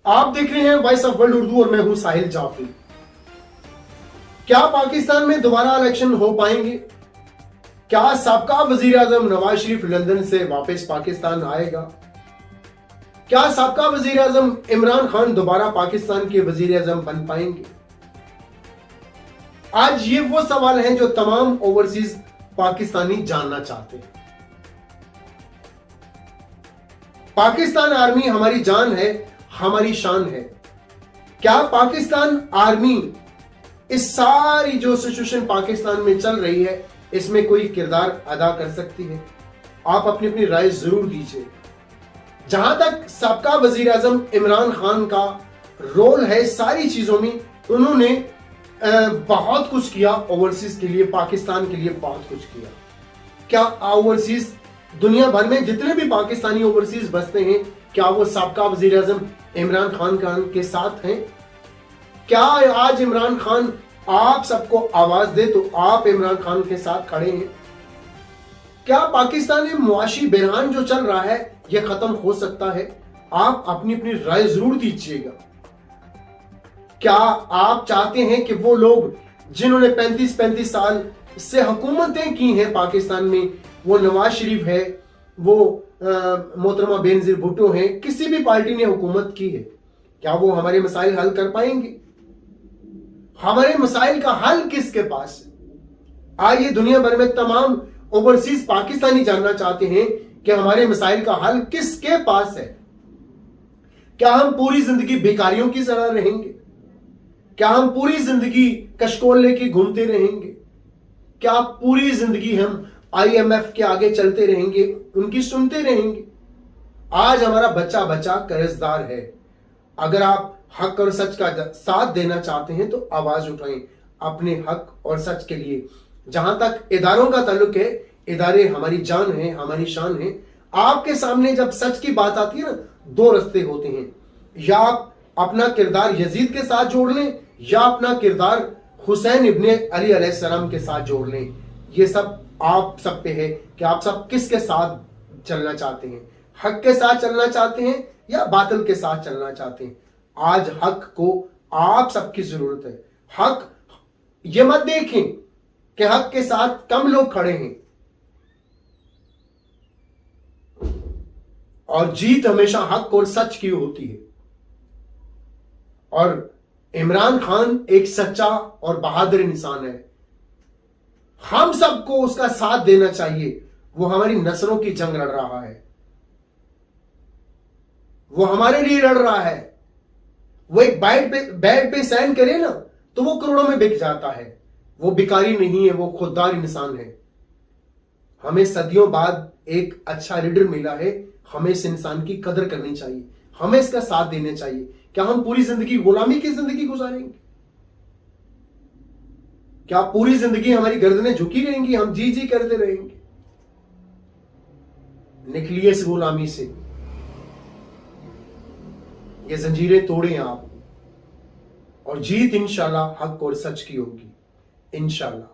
आप देख रहे हैं वॉइस ऑफ वर्ल्ड उर्दू और मैं हूं साहिल जाफरी। क्या पाकिस्तान में दोबारा इलेक्शन हो पाएंगे? क्या साबका वजीर आजम नवाज शरीफ लंदन से वापस पाकिस्तान आएगा? क्या साबका वजीर आजम इमरान खान दोबारा पाकिस्तान के वजीर आजम बन पाएंगे? आज ये वो सवाल हैं जो तमाम ओवरसीज पाकिस्तानी जानना चाहते हैं। पाकिस्तान आर्मी हमारी जान है, हमारी शान है। क्या पाकिस्तान आर्मी इस सारी जो सिचुएशन पाकिस्तान में चल रही है इसमें कोई किरदार अदा कर सकती है? आप अपनी अपनी राय जरूर दीजिए। जहां तक साबका वजीर आजम इमरान खान का रोल है सारी चीजों में, उन्होंने बहुत कुछ किया ओवरसीज के लिए, पाकिस्तान के लिए बहुत कुछ किया। क्या ओवरसीज दुनिया भर में जितने भी पाकिस्तानी ओवरसीज बसते हैं, क्या वो साबका वजीर आजम इमरान खान के साथ हैं? क्या आज इमरान खान आप सबको आवाज दे तो आप इमरान खान के साथ खड़े हैं? क्या पाकिस्तान में मुआशी बहरान जो चल रहा है यह खत्म हो सकता है? आप अपनी अपनी राय जरूर दीजिएगा। क्या आप चाहते हैं कि वो लोग जिन्होंने 35-35 साल से हुकूमतें की हैं पाकिस्तान में, वो नवाज शरीफ है, वो मोहतरमा बेनजीर भुट्टो हैं, किसी भी पार्टी ने हुकूमत की है, क्या वो हमारे मसाइल हल कर पाएंगे? हमारे मसाइल का हल किसके पास है? आइए दुनिया भर में तमाम ओवरसीज पाकिस्तानी जानना चाहते हैं कि हमारे मसाइल का हल किसके पास है। क्या हम पूरी जिंदगी भिखारियों की तरह रहेंगे? क्या हम पूरी जिंदगी कशकोल लेके घूमते रहेंगे? क्या पूरी जिंदगी हम IMF के आगे चलते रहेंगे, उनकी सुनते रहेंगे? आज हमारा बच्चा बच्चा कर्जदार है। अगर आप हक और सच का साथ देना चाहते हैं तो आवाज उठाएं अपने हक और सच के लिए। जहां तक इदारों का ताल्लुक है, इदारे हमारी जान है, हमारी शान है। आपके सामने जब सच की बात आती है ना, दो रास्ते होते हैं। या आप अपना किरदार यजीद के साथ जोड़ लें या अपना किरदार हुसैन इब्ने अली अलैहिस्सलाम के साथ जोड़ लें। ये सब आप सब पे है कि आप सब किसके साथ चलना चाहते हैं, हक के साथ चलना चाहते हैं या बातिल के साथ चलना चाहते हैं। आज हक को आप सबकी जरूरत है। हक ये मत देखें कि हक के साथ कम लोग खड़े हैं, और जीत हमेशा हक और सच की होती है। और इमरान खान एक सच्चा और बहादुर इंसान है, हम सबको उसका साथ देना चाहिए। वो हमारी नस्लों की जंग लड़ रहा है, वो हमारे लिए लड़ रहा है। वो एक बैट पे साइन करे ना तो वो करोड़ों में बिक जाता है। वो भिखारी नहीं है, वो खुददार इंसान है। हमें सदियों बाद एक अच्छा लीडर मिला है, हमें इस इंसान की कदर करनी चाहिए, हमें इसका साथ देना चाहिए। क्या हम पूरी जिंदगी गुलामी की जिंदगी गुजारेंगे? क्या पूरी जिंदगी हमारी गर्दनें झुकी रहेंगी, हम जी जी करते रहेंगे? निकलिए इस गुलामी से, ये जंजीरें तोड़ें आप, और जीत इंशाल्लाह हक और सच की होगी इंशाल्लाह।